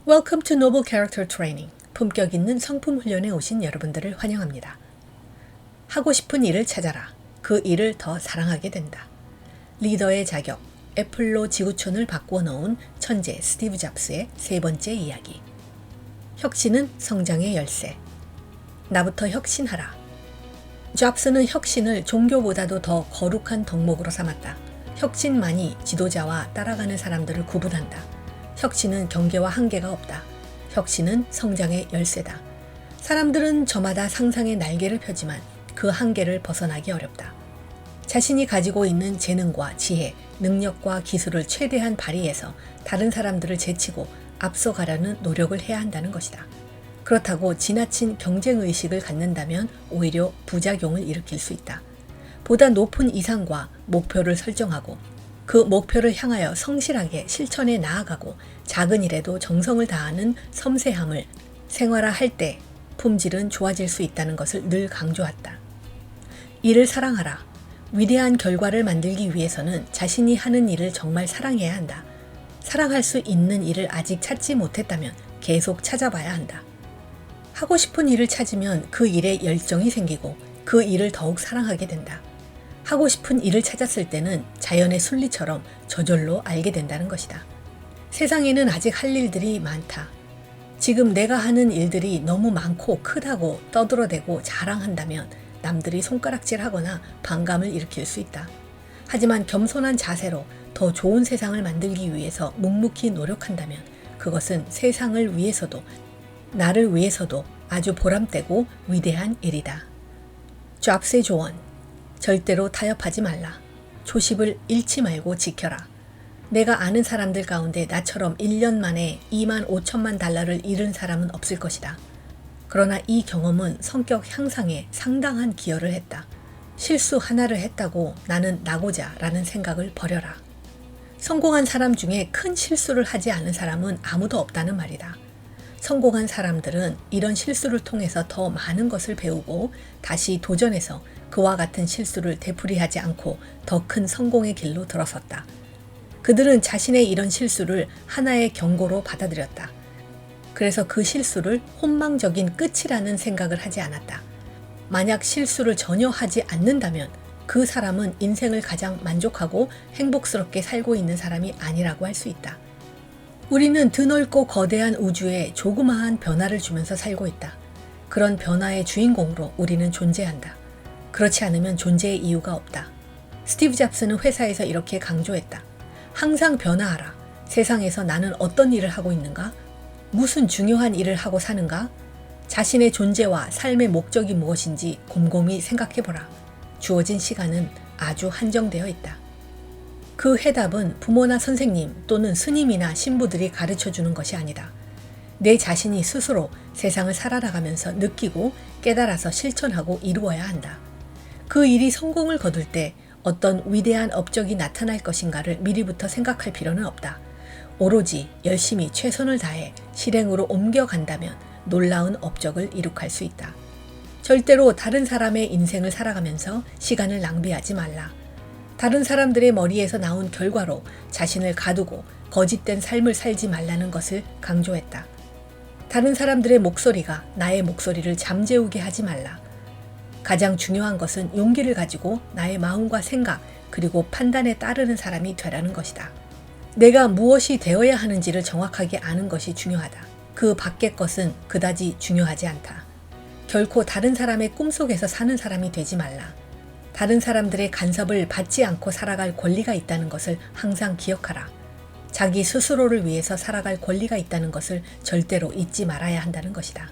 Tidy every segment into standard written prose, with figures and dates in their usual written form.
Welcome to Noble Character Training. 품격 있는 성품 훈련에 오신 여러분들을 환영합니다. 하고 싶은 일을 찾아라. 그 일을 더 사랑하게 된다. 리더의 자격, 애플로 지구촌을 바꾸어 놓은 천재 스티브 잡스의 세 번째 이야기. 혁신은 성장의 열쇠. 나부터 혁신하라. 잡스는 혁신을 종교보다도 더 거룩한 덕목으로 삼았다. 혁신만이 지도자와 따라가는 사람들을 구분한다. 혁신은 경계와 한계가 없다. 혁신은 성장의 열쇠다. 사람들은 저마다 상상의 날개를 펴지만 그 한계를 벗어나기 어렵다. 자신이 가지고 있는 재능과 지혜, 능력과 기술을 최대한 발휘해서 다른 사람들을 제치고 앞서가려는 노력을 해야 한다는 것이다. 그렇다고 지나친 경쟁의식을 갖는다면 오히려 부작용을 일으킬 수 있다. 보다 높은 이상과 목표를 설정하고 그 목표를 향하여 성실하게 실천해 나아가고 작은 일에도 정성을 다하는 섬세함을 생활화할 때 품질은 좋아질 수 있다는 것을 늘 강조했다. 일을 사랑하라. 위대한 결과를 만들기 위해서는 자신이 하는 일을 정말 사랑해야 한다. 사랑할 수 있는 일을 아직 찾지 못했다면 계속 찾아봐야 한다. 하고 싶은 일을 찾으면 그 일에 열정이 생기고 그 일을 더욱 사랑하게 된다. 하고 싶은 일을 찾았을 때는 자연의 순리처럼 저절로 알게 된다는 것이다. 세상에는 아직 할 일들이 많다. 지금 내가 하는 일들이 너무 많고 크다고 떠들어대고 자랑한다면 남들이 손가락질하거나 반감을 일으킬 수 있다. 하지만 겸손한 자세로 더 좋은 세상을 만들기 위해서 묵묵히 노력한다면 그것은 세상을 위해서도 나를 위해서도 아주 보람되고 위대한 일이다. 잡스의 조언. 절대로 타협하지 말라. 초심을 잃지 말고 지켜라. 내가 아는 사람들 가운데 나처럼 1년 만에 2만 5천만 달러를 잃은 사람은 없을 것이다. 그러나 이 경험은 성격 향상에 상당한 기여를 했다. 실수 하나를 했다고 나는 나고자 라는 생각을 버려라. 성공한 사람 중에 큰 실수를 하지 않은 사람은 아무도 없다는 말이다. 성공한 사람들은 이런 실수를 통해서 더 많은 것을 배우고 다시 도전해서 그와 같은 실수를 되풀이하지 않고 더 큰 성공의 길로 들어섰다. 그들은 자신의 이런 실수를 하나의 경고로 받아들였다. 그래서 그 실수를 혼망적인 끝이라는 생각을 하지 않았다. 만약 실수를 전혀 하지 않는다면 그 사람은 인생을 가장 만족하고 행복스럽게 살고 있는 사람이 아니라고 할 수 있다. 우리는 드넓고 거대한 우주에 조그마한 변화를 주면서 살고 있다. 그런 변화의 주인공으로 우리는 존재한다. 그렇지 않으면 존재의 이유가 없다. 스티브 잡스는 회사에서 이렇게 강조했다. 항상 변화하라. 세상에서 나는 어떤 일을 하고 있는가? 무슨 중요한 일을 하고 사는가? 자신의 존재와 삶의 목적이 무엇인지 곰곰이 생각해보라. 주어진 시간은 아주 한정되어 있다. 그 해답은 부모나 선생님 또는 스님이나 신부들이 가르쳐주는 것이 아니다. 내 자신이 스스로 세상을 살아나가면서 느끼고 깨달아서 실천하고 이루어야 한다. 그 일이 성공을 거둘 때 어떤 위대한 업적이 나타날 것인가를 미리부터 생각할 필요는 없다. 오로지 열심히 최선을 다해 실행으로 옮겨간다면 놀라운 업적을 이룩할 수 있다. 절대로 다른 사람의 인생을 살아가면서 시간을 낭비하지 말라. 다른 사람들의 머리에서 나온 결과로 자신을 가두고 거짓된 삶을 살지 말라는 것을 강조했다. 다른 사람들의 목소리가 나의 목소리를 잠재우게 하지 말라. 가장 중요한 것은 용기를 가지고 나의 마음과 생각 그리고 판단에 따르는 사람이 되라는 것이다. 내가 무엇이 되어야 하는지를 정확하게 아는 것이 중요하다. 그 밖의 것은 그다지 중요하지 않다. 결코 다른 사람의 꿈속에서 사는 사람이 되지 말라. 다른 사람들의 간섭을 받지 않고 살아갈 권리가 있다는 것을 항상 기억하라. 자기 스스로를 위해서 살아갈 권리가 있다는 것을 절대로 잊지 말아야 한다는 것이다.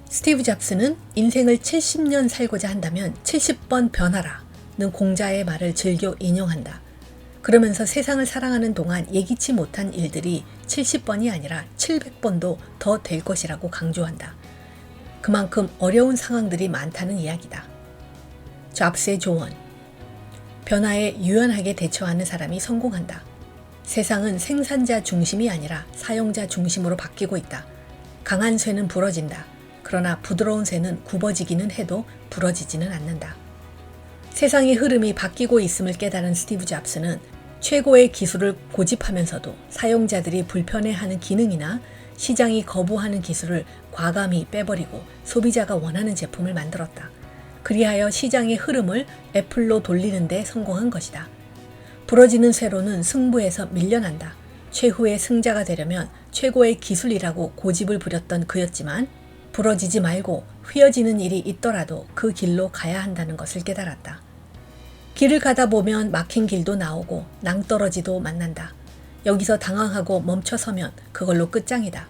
스티브 잡스는 인생을 70년 살고자 한다면 70번 변하라는 공자의 말을 즐겨 인용한다. 그러면서 세상을 사랑하는 동안 예기치 못한 일들이 70번이 아니라 700번도 더 될 것이라고 강조한다. 그만큼 어려운 상황들이 많다는 이야기다. 잡스의 조언. 변화에 유연하게 대처하는 사람이 성공한다. 세상은 생산자 중심이 아니라 사용자 중심으로 바뀌고 있다. 강한 쇠는 부러진다. 그러나 부드러운 쇠는 굽어지기는 해도 부러지지는 않는다. 세상의 흐름이 바뀌고 있음을 깨달은 스티브 잡스는 최고의 기술을 고집하면서도 사용자들이 불편해하는 기능이나 시장이 거부하는 기술을 과감히 빼버리고 소비자가 원하는 제품을 만들었다. 그리하여 시장의 흐름을 애플로 돌리는 데 성공한 것이다. 부러지는 쇠로는 승부에서 밀려난다. 최후의 승자가 되려면 최고의 기술이라고 고집을 부렸던 그였지만 부러지지 말고 휘어지는 일이 있더라도 그 길로 가야 한다는 것을 깨달았다. 길을 가다 보면 막힌 길도 나오고 낭떠러지도 만난다. 여기서 당황하고 멈춰서면 그걸로 끝장이다.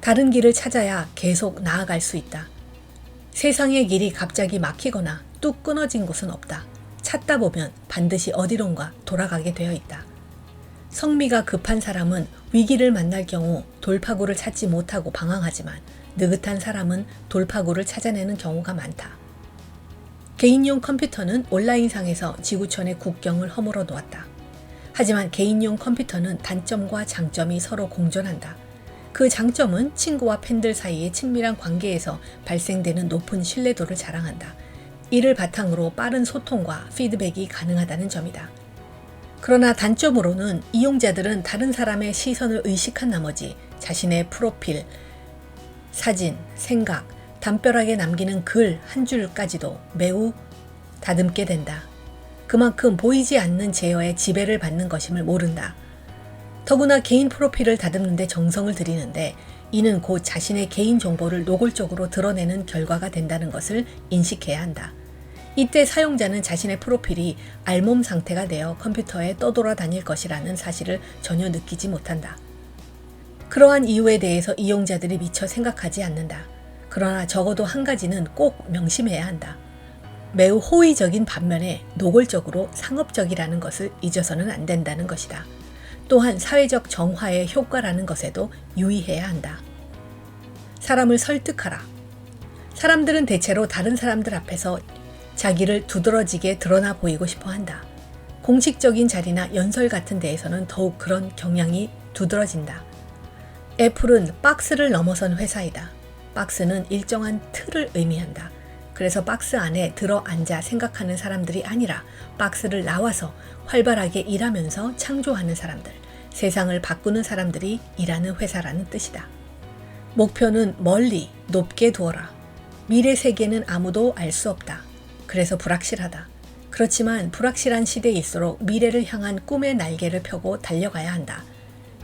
다른 길을 찾아야 계속 나아갈 수 있다. 세상의 길이 갑자기 막히거나 뚝 끊어진 곳은 없다. 찾다 보면 반드시 어디론가 돌아가게 되어 있다. 성미가 급한 사람은 위기를 만날 경우 돌파구를 찾지 못하고 방황하지만 느긋한 사람은 돌파구를 찾아내는 경우가 많다. 개인용 컴퓨터는 온라인상에서 지구촌의 국경을 허물어 놓았다. 하지만 개인용 컴퓨터는 단점과 장점이 서로 공존한다. 그 장점은 친구와 팬들 사이의 친밀한 관계에서 발생되는 높은 신뢰도를 자랑한다. 이를 바탕으로 빠른 소통과 피드백이 가능하다는 점이다. 그러나 단점으로는 이용자들은 다른 사람의 시선을 의식한 나머지 자신의 프로필, 사진, 생각, 담벼락에 남기는 글 한 줄까지도 매우 다듬게 된다. 그만큼 보이지 않는 제어에 지배를 받는 것임을 모른다. 더구나 개인 프로필을 다듬는데 정성을 들이는데 이는 곧 자신의 개인 정보를 노골적으로 드러내는 결과가 된다는 것을 인식해야 한다. 이때 사용자는 자신의 프로필이 알몸 상태가 되어 컴퓨터에 떠돌아다닐 것이라는 사실을 전혀 느끼지 못한다. 그러한 이유에 대해서 이용자들이 미처 생각하지 않는다. 그러나 적어도 한 가지는 꼭 명심해야 한다. 매우 호의적인 반면에 노골적으로 상업적이라는 것을 잊어서는 안 된다는 것이다. 또한 사회적 정화의 효과라는 것에도 유의해야 한다. 사람을 설득하라. 사람들은 대체로 다른 사람들 앞에서 자기를 두드러지게 드러나 보이고 싶어 한다. 공식적인 자리나 연설 같은 데에서는 더욱 그런 경향이 두드러진다. 애플은 박스를 넘어선 회사이다. 박스는 일정한 틀을 의미한다. 그래서 박스 안에 들어앉아 생각하는 사람들이 아니라 박스를 나와서 활발하게 일하면서 창조하는 사람들, 세상을 바꾸는 사람들이 일하는 회사라는 뜻이다. 목표는 멀리, 높게 두어라. 미래 세계는 아무도 알 수 없다. 그래서 불확실하다. 그렇지만 불확실한 시대일수록 미래를 향한 꿈의 날개를 펴고 달려가야 한다.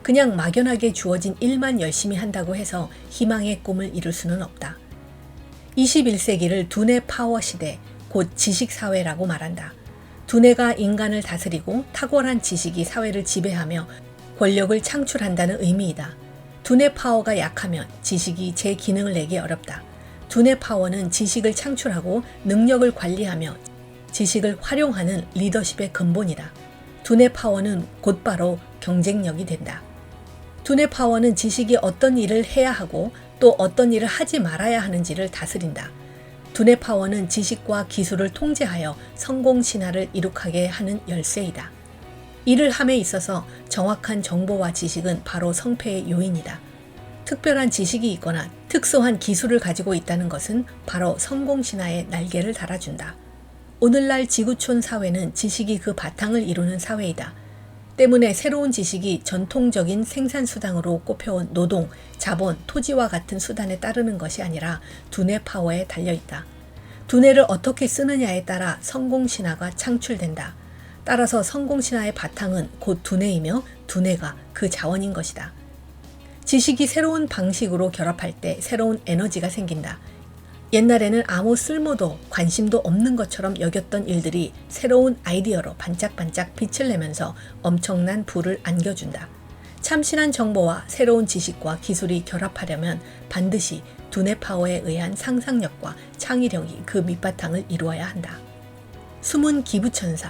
그냥 막연하게 주어진 일만 열심히 한다고 해서 희망의 꿈을 이룰 수는 없다. 21세기를 두뇌 파워 시대, 곧 지식사회라고 말한다. 두뇌가 인간을 다스리고 탁월한 지식이 사회를 지배하며 권력을 창출한다는 의미이다. 두뇌 파워가 약하면 지식이 제 기능을 내기 어렵다. 두뇌 파워는 지식을 창출하고 능력을 관리하며 지식을 활용하는 리더십의 근본이다. 두뇌 파워는 곧바로 경쟁력이 된다. 두뇌 파워는 지식이 어떤 일을 해야 하고 또 어떤 일을 하지 말아야 하는지를 다스린다. 두뇌 파워는 지식과 기술을 통제하여 성공 신화를 이룩하게 하는 열쇠이다. 일을 함에 있어서 정확한 정보와 지식은 바로 성패의 요인이다. 특별한 지식이 있거나 특수한 기술을 가지고 있다는 것은 바로 성공 신화에 날개를 달아준다. 오늘날 지구촌 사회는 지식이 그 바탕을 이루는 사회이다. 때문에 새로운 지식이 전통적인 생산수단으로 꼽혀온 노동, 자본, 토지와 같은 수단에 따르는 것이 아니라 두뇌 파워에 달려있다. 두뇌를 어떻게 쓰느냐에 따라 성공신화가 창출된다. 따라서 성공신화의 바탕은 곧 두뇌이며 두뇌가 그 자원인 것이다. 지식이 새로운 방식으로 결합할 때 새로운 에너지가 생긴다. 옛날에는 아무 쓸모도 관심도 없는 것처럼 여겼던 일들이 새로운 아이디어로 반짝반짝 빛을 내면서 엄청난 부를 안겨준다. 참신한 정보와 새로운 지식과 기술이 결합하려면 반드시 두뇌 파워에 의한 상상력과 창의력이 그 밑바탕을 이루어야 한다. 숨은 기부천사.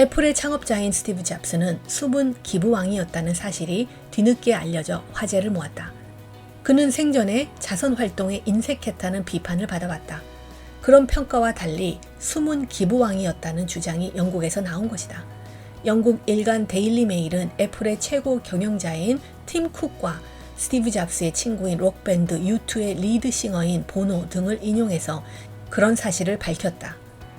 애플의 창업자인 스티브 잡스는 숨은 기부왕이었다는 사실이 뒤늦게 알려져 화제를 모았다. 그는 생전에 자선 활동에 인색했다는 비판을 받아왔다. 그런 평가와 달리 숨은 기부왕이었다는 주장이 영국에서 나온 것이다. 영국 일간 데일리 메일은 애플의 최고 경영자인 팀 쿡과 스티브 잡스의 친구인 록밴드 U2의 리드 싱어인 보노 등을 인용해서 그런 사실을 밝혔다.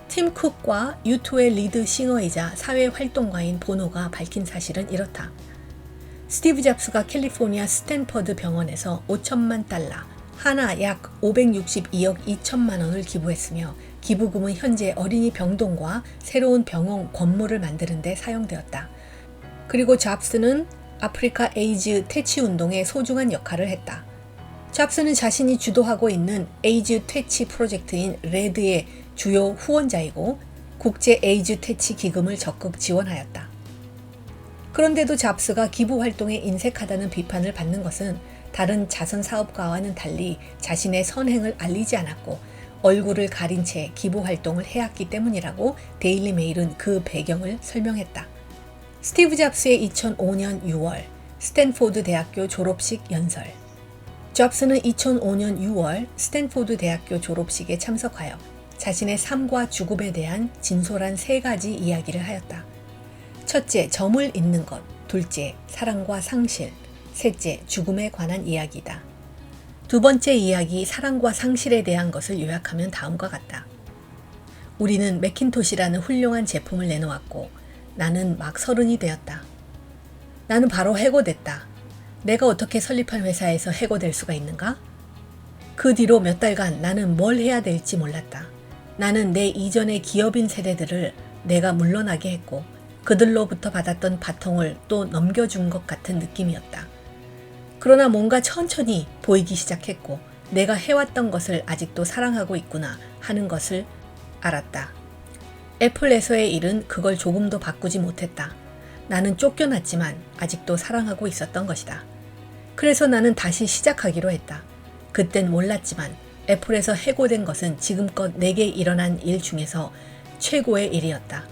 팀 쿡과 U2의 리드 싱어이자 사회활동가인 보노가 밝힌 사실은 이렇다. 스티브 잡스가 캘리포니아 스탠퍼드 병원에서 5천만 달러, 하나 약 562억 2천만 원을 기부했으며 기부금은 현재 어린이 병동과 새로운 병원 건물을 만드는 데 사용되었다. 그리고 잡스는 아프리카 에이즈 퇴치 운동에 소중한 역할을 했다. 잡스는 자신이 주도하고 있는 에이즈 퇴치 프로젝트인 레드의 주요 후원자이고 국제 에이즈 퇴치 기금을 적극 지원하였다. 그런데도 잡스가 기부 활동에 인색하다는 비판을 받는 것은 다른 자선 사업가와는 달리 자신의 선행을 알리지 않았고 얼굴을 가린 채 기부 활동을 해왔기 때문이라고 데일리 메일은 그 배경을 설명했다. 스티브 잡스의 2005년 6월 스탠포드 대학교 졸업식 연설. 잡스는 2005년 6월 스탠포드 대학교 졸업식에 참석하여 자신의 삶과 죽음에 대한 진솔한 3가지 이야기를 하였다. 첫째, 점을 잇는 것. 둘째, 사랑과 상실. 셋째, 죽음에 관한 이야기다. 두 번째 이야기, 사랑과 상실에 대한 것을 요약하면 다음과 같다. 우리는 매킨토시라는 훌륭한 제품을 내놓았고 나는 막 30이 되었다. 나는 바로 해고됐다. 내가 어떻게 설립한 회사에서 해고될 수가 있는가? 그 뒤로 몇 달간 나는 뭘 해야 될지 몰랐다. 나는 내 이전의 기업인 세대들을 내가 물러나게 했고 그들로부터 받았던 바통을 또 넘겨준 것 같은 느낌이었다. 그러나 뭔가 천천히 보이기 시작했고 내가 해왔던 것을 아직도 사랑하고 있구나 하는 것을 알았다. 애플에서의 일은 그걸 조금도 바꾸지 못했다. 나는 쫓겨났지만 아직도 사랑하고 있었던 것이다. 그래서 나는 다시 시작하기로 했다. 그땐 몰랐지만 애플에서 해고된 것은 지금껏 내게 일어난 일 중에서 최고의 일이었다.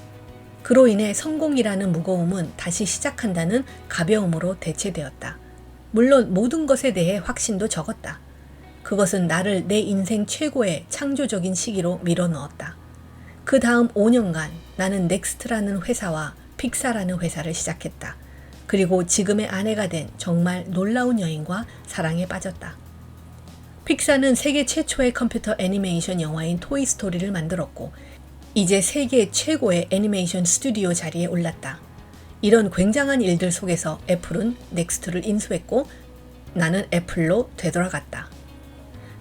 그로 인해 성공이라는 무거움은 다시 시작한다는 가벼움으로 대체되었다. 물론 모든 것에 대해 확신도 적었다. 그것은 나를 내 인생 최고의 창조적인 시기로 밀어넣었다. 그 다음 5년간 나는 넥스트라는 회사와 픽사라는 회사를 시작했다. 그리고 지금의 아내가 된 정말 놀라운 여인과 사랑에 빠졌다. 픽사는 세계 최초의 컴퓨터 애니메이션 영화인 토이스토리를 만들었고 이제 세계 최고의 애니메이션 스튜디오 자리에 올랐다. 이런 굉장한 일들 속에서 애플은 넥스트를 인수했고 나는 애플로 되돌아갔다.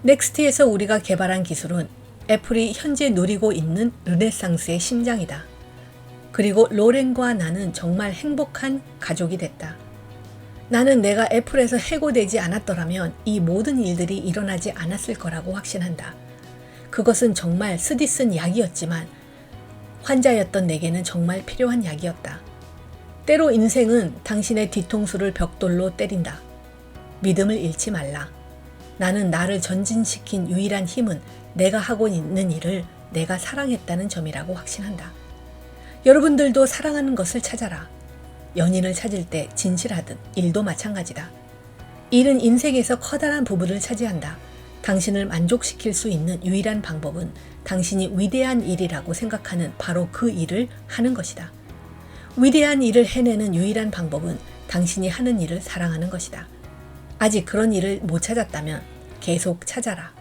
넥스트에서 우리가 개발한 기술은 애플이 현재 누리고 있는 르네상스의 심장이다. 그리고 로렌과 나는 정말 행복한 가족이 됐다. 나는 내가 애플에서 해고되지 않았더라면 이 모든 일들이 일어나지 않았을 거라고 확신한다. 그것은 정말 쓰디쓴 약이었지만 환자였던 내게는 정말 필요한 약이었다. 때로 인생은 당신의 뒤통수를 벽돌로 때린다. 믿음을 잃지 말라. 나는 나를 전진시킨 유일한 힘은 내가 하고 있는 일을 내가 사랑했다는 점이라고 확신한다. 여러분들도 사랑하는 것을 찾아라. 연인을 찾을 때 진실하듯 일도 마찬가지다. 일은 인생에서 커다란 부분을 차지한다. 당신을 만족시킬 수 있는 유일한 방법은 당신이 위대한 일이라고 생각하는 바로 그 일을 하는 것이다. 위대한 일을 해내는 유일한 방법은 당신이 하는 일을 사랑하는 것이다. 아직 그런 일을 못 찾았다면 계속 찾아라.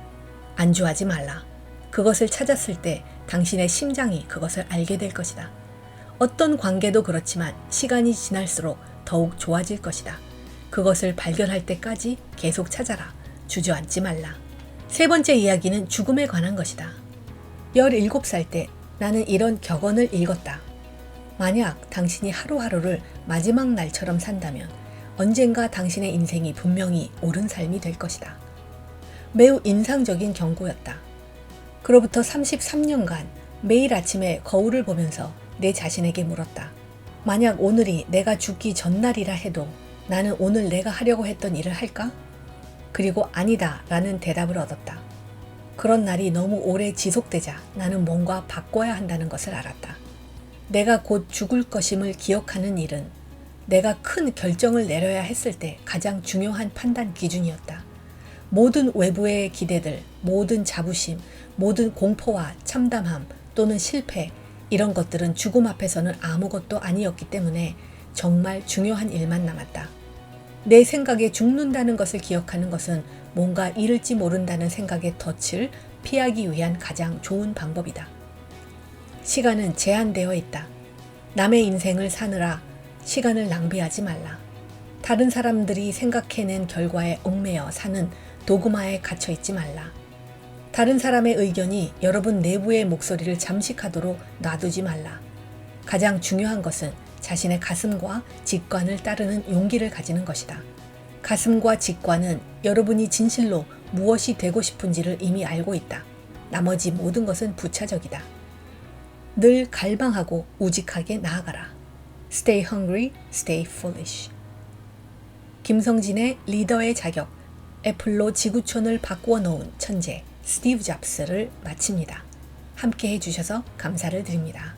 안주하지 말라. 그것을 찾았을 때 당신의 심장이 그것을 알게 될 것이다. 어떤 관계도 그렇지만 시간이 지날수록 더욱 좋아질 것이다. 그것을 발견할 때까지 계속 찾아라. 주저앉지 말라. 세 번째 이야기는 죽음에 관한 것이다. 17살 때 나는 이런 격언을 읽었다. 만약 당신이 하루하루를 마지막 날처럼 산다면 언젠가 당신의 인생이 분명히 옳은 삶이 될 것이다. 매우 인상적인 경고였다. 그로부터 33년간 매일 아침에 거울을 보면서 내 자신에게 물었다. 만약 오늘이 내가 죽기 전날이라 해도 나는 오늘 내가 하려고 했던 일을 할까? 그리고 아니다 라는 대답을 얻었다. 그런 날이 너무 오래 지속되자 나는 뭔가 바꿔야 한다는 것을 알았다. 내가 곧 죽을 것임을 기억하는 일은 내가 큰 결정을 내려야 했을 때 가장 중요한 판단 기준이었다. 모든 외부의 기대들, 모든 자부심, 모든 공포와 참담함 또는 실패 이런 것들은 죽음 앞에서는 아무것도 아니었기 때문에 정말 중요한 일만 남았다. 내 생각에 죽는다는 것을 기억하는 것은 뭔가 잃을지 모른다는 생각의 덫을 피하기 위한 가장 좋은 방법이다. 시간은 제한되어 있다. 남의 인생을 사느라 시간을 낭비하지 말라. 다른 사람들이 생각해낸 결과에 얽매여 사는 도그마에 갇혀 있지 말라. 다른 사람의 의견이 여러분 내부의 목소리를 잠식하도록 놔두지 말라. 가장 중요한 것은 자신의 가슴과 직관을 따르는 용기를 가지는 것이다. 가슴과 직관은 여러분이 진실로 무엇이 되고 싶은지를 이미 알고 있다. 나머지 모든 것은 부차적이다. 늘 갈망하고 우직하게 나아가라. Stay hungry, stay foolish. 김성진의 리더의 자격, 애플로 지구촌을 바꾸어 놓은 천재 스티브 잡스를 마칩니다. 함께 해주셔서 감사를 드립니다.